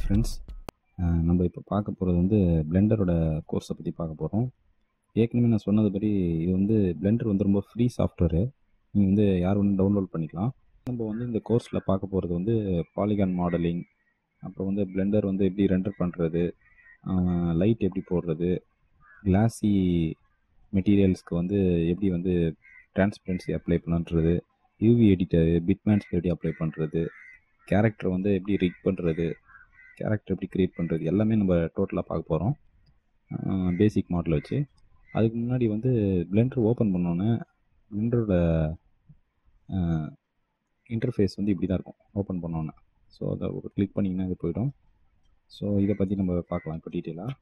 Friends, நம்ம இப்போ பார்க்க போகிறது வந்து பிளெண்டரோட கோர்ஸை பற்றி பார்க்க போகிறோம். ஏற்கனவே நான் சொன்னதுபடி இது வந்து பிளெண்டர் வந்து ரொம்ப ஃப்ரீ சாஃப்ட்வேரு. நீங்கள் வந்து யார் வேணும் டவுன்லோட் பண்ணிக்கலாம். நம்ம வந்து இந்த கோர்ஸில் பார்க்க போகிறது வந்து பாலிகான் மாடலிங், அப்புறம் வந்து பிளெண்டர் வந்து எப்படி ரெண்டர் பண்ணுறது, லைட் எப்படி போடுறது, கிளாஸி மெட்டீரியல்ஸ்க்கு வந்து எப்படி வந்து டிரான்ஸ்பரன்சி அப்ளை பண்ணுறது, யூவி எடிட்டரு, பிட்மேன்ஸ் எப்படி அப்ளை பண்ணுறது, கேரக்டர் வந்து எப்படி ரிக் பண்ணுறது, கேரக்டர் எப்படி க்ரியேட் பண்ணுறது, எல்லாமே நம்ம டோட்டலாக பார்க்க போகிறோம் பேசிக் மாடலை வச்சு. அதுக்கு முன்னாடி வந்து பிளெண்டர் ஓப்பன் பண்ணோன்னே பிளெண்டரோட இன்டர்ஃபேஸ் வந்து இப்படி தான் இருக்கும் ஓப்பன் பண்ணோன்னே. ஸோ அதை ஒரு கிளிக் பண்ணிங்கன்னா இது போயிடும். ஸோ இதை பற்றி நம்ம பார்க்கலாம் இப்போ டீட்டெயிலாக.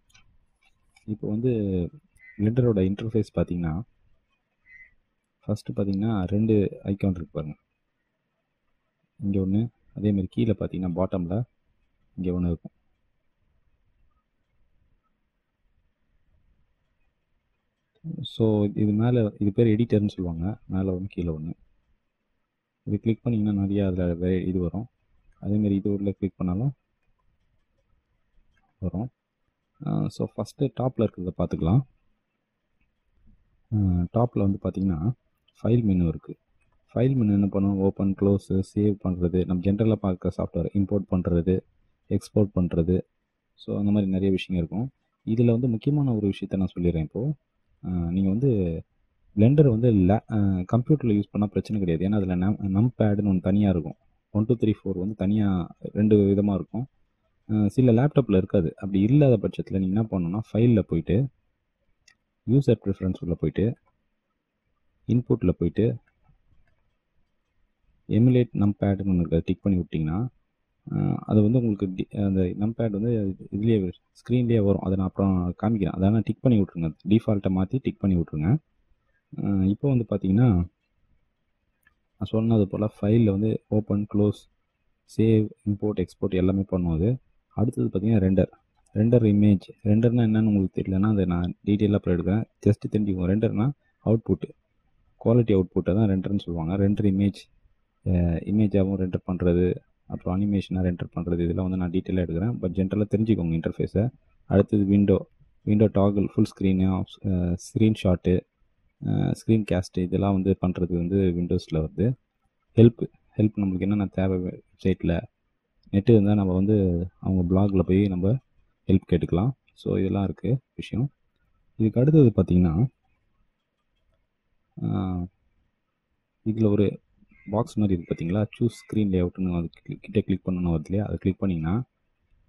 இப்போ வந்து பிளெண்டரோட இன்டர்ஃபேஸ் பார்த்திங்கன்னா ஃபஸ்ட்டு பார்த்திங்கன்னா 2 ஐக்கான் இருக்கு பாருங்கள். இங்கே ஒன்று, அதேமாதிரி கீழே பார்த்தீங்கன்னா பாட்டமில் இங்கே ஒன்று இருக்கும். ஸோ இது மேலே இது பேர் எடிட்டர்னு சொல்லுவாங்க. மேலே ஒன்று கீழே ஒன்று. இது கிளிக் பண்ணிங்கன்னா நிறையா அதில் இது வரும். அதேமாரி இது உள்ள கிளிக் பண்ணாலும் வரும். ஸோ ஃபஸ்ட்டு டாப்பில் இருக்கிறத பார்த்துக்கலாம். டாப்பில் வந்து பார்த்திங்கன்னா ஃபைல் மெனு இருக்குது. ஃபைல் மெனு என்ன பண்ணுவோம், ஓப்பன், க்ளோஸு, சேவ் பண்ணுறது, நம்ம ஜென்ரலாக பார்க்குற சாஃப்ட்வேர் இம்போர்ட் பண்ணுறது, எக்ஸ்போர்ட் பண்ணுறது, ஸோ அந்த மாதிரி நிறைய விஷயங்கள் இருக்கும். இதில் வந்து முக்கியமான ஒரு விஷயத்த நான் சொல்லிடுறேன் இப்போது. நீங்கள் வந்து பிளெண்டர் வந்து கம்ப்யூட்டரில் யூஸ் பண்ணால் பிரச்சனை கிடையாது. ஏன்னா அதில் நம் பேடுன்னு ஒன்று தனியாக இருக்கும். 1 2 3 4 வந்து தனியாக 2 விதமாக இருக்கும். சில லேப்டாப்பில் இருக்காது. அப்படி இல்லாத பட்சத்தில் நீங்கள் என்ன பண்ணணும்னா ஃபைலில் போயிட்டு யூசர் ப்ரிஃபரன்ஸ் உள்ள போயிட்டு இன்புட்டில் போயிட்டு எமுலேட் நம் பேடுன்னு ஒன்று டிக் பண்ணி விட்டிங்கன்னா அது வந்து உங்களுக்கு அந்த நம் பேட் வந்து இதுலேயே ஸ்க்ரீன்லேயே வரும். அதை நான் அப்புறம் காமிக்கிறேன். அதனால் டிக் பண்ணி விட்ருங்க. டிஃபால்ட்டை மாற்றி டிக் பண்ணி விட்ருங்க. இப்போ வந்து பார்த்தீங்கன்னா நான் சொன்னது போல் ஃபைலில் வந்து open, close, save, import, export எல்லாமே பண்ணுவது. அடுத்தது பார்த்தீங்கன்னா ரெண்டர் இமேஜ். ரெண்டர்னால் என்னென்னு உங்களுக்கு தெரியலன்னா அதை நான் டீட்டெயிலாக அப்புறம் எடுக்கிறேன். ஜஸ்ட்டு தெரிஞ்சுக்கோங்க. ரெண்டர்னால் அவுட்புட்டு, குவாலிட்டி அவுட்புட்டை தான் ரெண்டர்னு சொல்லுவாங்க. ரெண்டர் இமேஜாகவும் ரெண்டர் பண்ணுறது, அப்புறம் அனிமேஷனாக ரெண்டர் பண்ணுறது, இதெல்லாம் வந்து நான் டீட்டெயிலாக எடுக்கிறேன். பட் ஜென்ரலாக தெரிஞ்சுக்கோங்க இன்டர்ஃபேஸை. அடுத்தது window toggle, full screen, screenshot, screen caste, இதெல்லாம் வந்து பண்ணுறது வந்து விண்டோஸில் வருது. ஹெல்ப் நம்மளுக்கு என்னென்ன தேவை, வெப்சைட்டில் நெட்டு இருந்தால் நம்ம வந்து அவங்க பிளாகில் போய் நம்ம ஹெல்ப் கேட்டுக்கலாம். ஸோ இதெல்லாம் இருக்குது விஷயம். இதுக்கு அடுத்தது பார்த்திங்கன்னா இதில் ஒரு பாக்ஸ் மாதிரி இருக்குது பார்த்தீங்களா, சூஸ் ஸ்க்ரீன் லேஅவுட்னு அது கிளிக் பண்ணணும் வருது இல்லையா. அதை கிளிக் பண்ணிங்கன்னா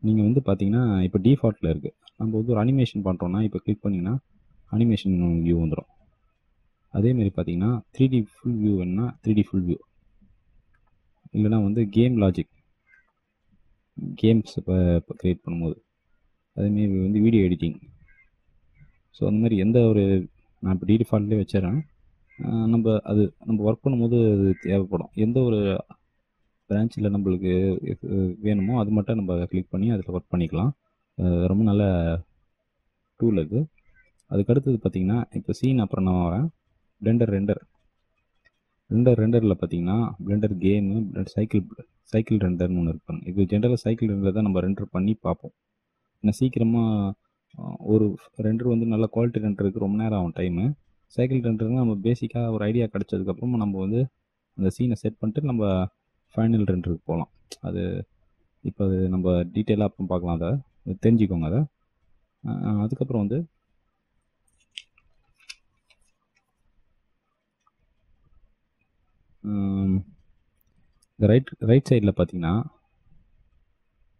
நீங்கள் வந்து பார்த்தீங்கன்னா இப்போ டிஃபால்ட்டில் இருக்குது. நம்ம வந்து ஒரு அனிமேஷன் பண்ணுறோன்னா இப்போ கிளிக் பண்ணிங்கன்னா அனிமேஷன் வியூ வந்துடும். அதேமாரி பார்த்தீங்கன்னா 3D ஃபுல் வியூ வேணுன்னா 3D ஃபுல் வியூ, இல்லைனா வந்து கேம் லாஜிக், கேம்ஸ் இப்போ க்ரியேட் பண்ணும்போது, அதேமாரி வந்து வீடியோ எடிட்டிங். ஸோ அந்த மாதிரி எந்த ஒரு நான் இப்போ டிஃபால்ட்லேயே வச்சிடறேன். நம்ம ஒர்க் பண்ணும்போது அது தேவைப்படும். எந்த ஒரு பிரான்ச்சில் நம்மளுக்கு வேணுமோ அது மட்டும் நம்ம கிளிக் பண்ணி அதில் ஒர்க் பண்ணிக்கலாம். ரொம்ப நல்ல டூல் அது. அதுக்கடுத்தது பார்த்திங்கன்னா இப்போ சீன் அப்புறம் நான் வரேன். ரெண்டரில் பார்த்தீங்கன்னா பிளெண்டர் கேமு, சைக்கிள் ரெண்டர்னு ஒன்று இருப்பாங்க. இது ஜென்ரலாக சைக்கிள் ரெண்டர் தான் நம்ம ரெண்டர் பண்ணி பார்ப்போம். ஏன்னா சீக்கிரமாக ஒரு ரெண்டர் வந்து நல்ல குவாலிட்டி ரெண்டருக்கு ரொம்ப நேரம் ஆகும் டைமு. சைக்கிள் ரெண்டர்னா நம்ம பேசிக்காக ஒரு ஐடியா கிடச்சதுக்கப்புறமா நம்ம வந்து அந்த சீனை செட் பண்ணிட்டு நம்ம ஃபைனல் ரெண்டருக்கு போகலாம். அது இப்போ அது நம்ம டீட்டெயிலாக அப்புறம் பார்க்கலாம். அதை தெரிஞ்சுக்கோங்க. அதை அதுக்கப்புறம் வந்து இந்த ரைட் சைடில் பார்த்தீங்கன்னா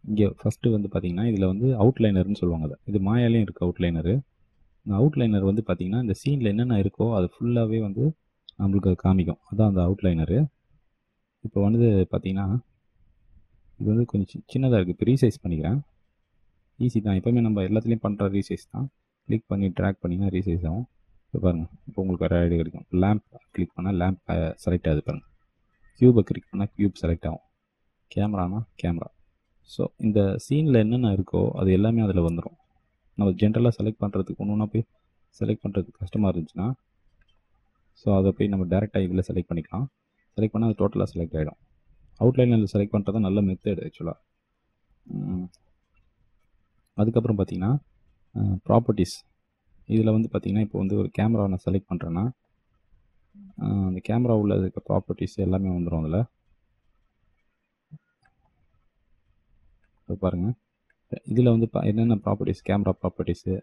இங்கே ஃபஸ்ட்டு வந்து பார்த்தீங்கன்னா இதில் வந்து அவுட்லைனர்னு சொல்லுவாங்க. இது மாயாலையும் இருக்குது அவுட்லைனரு. இந்த அவுட்லைனர் வந்து பார்த்திங்கன்னா இந்த சீனில் என்னென்ன இருக்கோ அது ஃபுல்லாகவே வந்து நம்மளுக்கு அது காமிக்கும். அதுதான் அந்த அவுட்லைனரு. இப்போ வந்து பார்த்திங்கன்னா இது வந்து கொஞ்சம் சின்னதாக இருக்குது. இப்போ ரீசைஸ் பண்ணிக்கிறேன். ஈஸி தான், எப்போவுமே நம்ம எல்லாத்துலேயும் பண்ணுற ரீசைஸ் தான். கிளிக் பண்ணி ட்ராக் பண்ணிங்கன்னா ரீசைஸ் ஆகும். இப்போ பாருங்கள், இப்போ உங்களுக்கு வேறு ஐடியா கிடைக்கும். லேம்ப் கிளிக் பண்ணால் லேம்ப் செலக்ட் ஆகுது பாருங்கள். க்யூபை கிளிக் பண்ணால் க்யூப் செலக்ட் ஆகும். கேமரானா கேமரா. ஸோ இந்த சீனில் என்னென்ன இருக்கோ அது எல்லாமே அதில் வந்துடும். நம்ம ஜென்ரலாக செலக்ட் பண்ணுறதுக்கு ஒன்று போய் செலக்ட் பண்ணுறதுக்கு கஷ்டமாக இருந்துச்சுன்னா ஸோ அதை போய் நம்ம டேரெக்டாக இதில் செலக்ட் பண்ணிக்கலாம். செலக்ட் பண்ணால் அது டோட்டலாக செலக்ட் ஆகிடும். அவுட்லைனில் செலக்ட் பண்ணுறது தான் நல்ல மெத்தட் ஆக்சுவலாக. அதுக்கப்புறம் பார்த்தீங்கன்னா ப்ராப்பர்ட்டிஸ். இதில் வந்து பார்த்தீங்கன்னா இப்போ வந்து ஒரு கேமராவை நான் செலக்ட் பண்ணுறேன்னா அந்த கேமரா உள்ள இருக்க ப்ராப்பர்ட்டிஸ் எல்லாமே வந்துடும் அதில். பாருங்கள், இதில் வந்து என்னென்ன ப்ராப்பர்ட்டிஸ், கேமரா ப்ராப்பர்ட்டிஸு,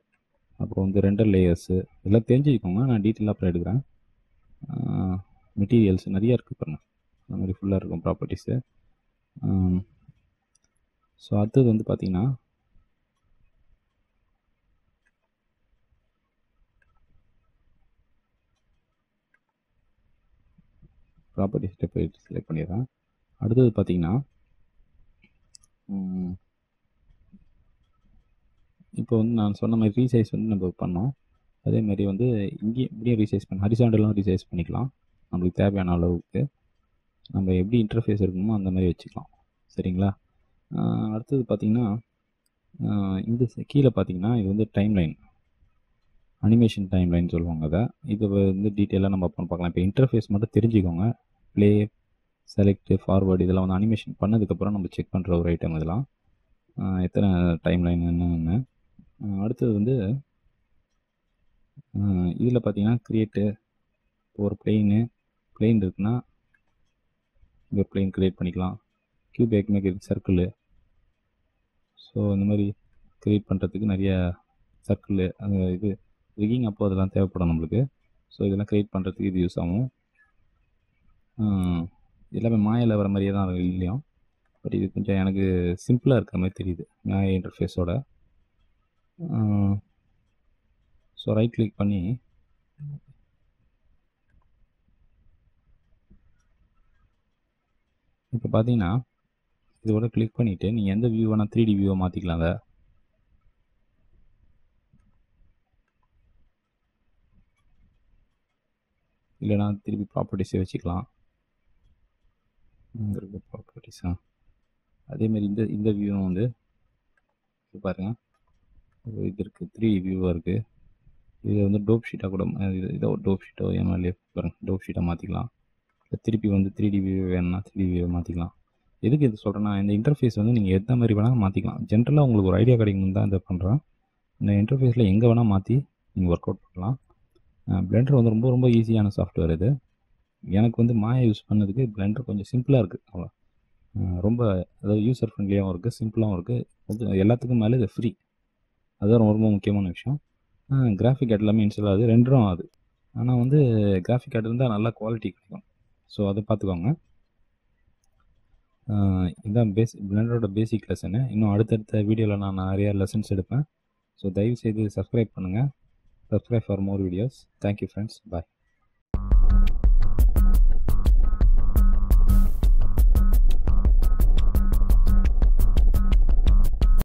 அப்புறம் வந்து ரெண்டர் லேயர்ஸு இதெல்லாம் தெரிஞ்சுக்கோங்க. நான் டீட்டெயிலாக அப்புறம் எடுக்கிறேன். மெட்டீரியல்ஸ் நிறையா இருக்குது பாருங்கள், அந்த மாதிரி ஃபுல்லாக இருக்கும் ப்ராப்பர்ட்டிஸு. ஸோ அடுத்தது வந்து பார்த்திங்கன்னா ப்ராப்பர்ட்டிஸ்கிட்ட போயிட்டு செலக்ட் பண்ணிடுறேன். அடுத்தது பார்த்திங்கன்னா இப்போ வந்து நான் சொன்ன மாதிரி ரீசைஸ் வந்து நம்ம பண்ணோம். அதேமாதிரி வந்து இங்கேயும் இப்படியும் ரீசைஸ் பண்ண, ஹரிசாண்டலும் ரீசைஸ் பண்ணிக்கலாம். நம்மளுக்கு தேவையான அளவுக்கு நம்ம எப்படி இன்டர்ஃபேஸ் இருக்கணுமோ அந்த மாதிரி வச்சுக்கலாம். சரிங்களா? அடுத்தது பார்த்திங்கன்னா இந்த கீழே பார்த்திங்கன்னா இது வந்து டைம்லைன், அனிமேஷன் டைம்லைன் சொல்லுவாங்க. அதை இது வந்து டீட்டெயிலாக நம்ம அப்புறம் பார்க்கலாம். இப்போ இன்டர்ஃபேஸ் மட்டும் தெரிஞ்சுக்கோங்க. ப்ளே, செலக்ட், ஃபார்வர்டு இதெல்லாம் வந்து அனிமேஷன் பண்ணதுக்கப்புறம் நம்ம செக் பண்ணுற ஒரு ஐட்டம் இதெல்லாம். எத்தனை டைம்லைன் என்னென்னு. அடுத்தது வந்து இதில் பார்த்தீங்கன்னா க்ரியேட்டு, ஒரு பிளெயின் இருக்குன்னா இங்கே பிளெயின் க்ரியேட் பண்ணிக்கலாம். கியூப் ஏற்கனவே சர்க்கிள். ஸோ இந்த மாதிரி க்ரியேட் பண்ணுறதுக்கு நிறைய சர்க்கிள், அந்த இது ரிகிங் அப்போ அதெல்லாம் தேவைப்படும் நம்மளுக்கு. ஸோ இதெல்லாம் க்ரியேட் பண்ணுறதுக்கு இது யூஸ் ஆகும். எல்லாமே மாயாவில் வர மாதிரியே தான் இல்லையும், பட் இது கொஞ்சம் எனக்கு சிம்பிளாக இருக்கிற மாதிரி தெரியுது மாயா இன்டர்ஃபேஸோட. ஸோ ரைட் கிளிக் பண்ணி இப்போ பார்த்தீங்கன்னா இதோட கிளிக் பண்ணிவிட்டு நீங்கள் எந்த வியூ வேணால் 3D வியூவை மாற்றிக்கலாம். அதை இல்லைனா திருப்பி ப்ராப்பர்ட்டிஸே வச்சுக்கலாம். ப்ராப்பர்ட்டிஸா அதேமாதிரி இந்த வியூவும் வந்து பாருங்கள், இது இருக்குது, 3D வியூவாக இருக்குது. இதை வந்து டோப் ஷீட்டாக கூட, இதை ஒரு டோப் ஷீட்டோ எம்எல்ஏ பாருங்கள், டோப் ஷீட்டாக மாற்றிக்கலாம். திருப்பி வந்து 3D வியூ வேணும்னா 3D வியூவை மாற்றிக்கலாம். எதுக்கு இது சொல்கிறேன்னா, இந்த இன்டர்ஃபேஸ் வந்து நீங்கள் எந்த மாதிரி வேணால் மாற்றிக்கலாம். ஜென்ரலாக உங்களுக்கு ஒரு ஐடியா கிடைக்கணும்னு தான் இதை பண்ணுறேன். இந்த இன்டர்ஃபேஸில் எங்கே வேணால் மாற்றி நீங்கள் ஒர்க் அவுட் பண்ணலாம். பிளெண்டர் வந்து ரொம்ப ரொம்ப ஈஸியான சாஃப்ட்வேர் இது. எனக்கு வந்து மாயா யூஸ் பண்ணதுக்கு பிளெண்டர் கொஞ்சம் சிம்பிளாக இருக்குது. அவ்வளோ ரொம்ப, அதாவது யூசர் ஃப்ரெண்ட்லியாகவும் இருக்குது, சிம்பிளாகவும் இருக்குது. எல்லாத்துக்கும் மேலே இது ஃப்ரீ. அதுதான் ரொம்ப முக்கியமான விஷயம். கிராஃபிக் கார்டு எல்லாமே இன்ஸ்டால் ஆகுது, ரெண்டரும் ஆகுது. ஆனால் வந்து கிராஃபிக் கார்டு இருந்தால் நல்லா குவாலிட்டி கிடைக்கும். ஸோ அதை பார்த்துக்கோங்க. இதுதான் பிளெண்டரோட பேசிக் லெசனு. இன்னும் அடுத்தடுத்த வீடியோவில் நான் நிறையா லெசன்ஸ் எடுப்பேன். ஸோ தயவுசெய்து சப்ஸ்கிரைப் பண்ணுங்கள். Subscribe for more videos. Thank you friends. Bye.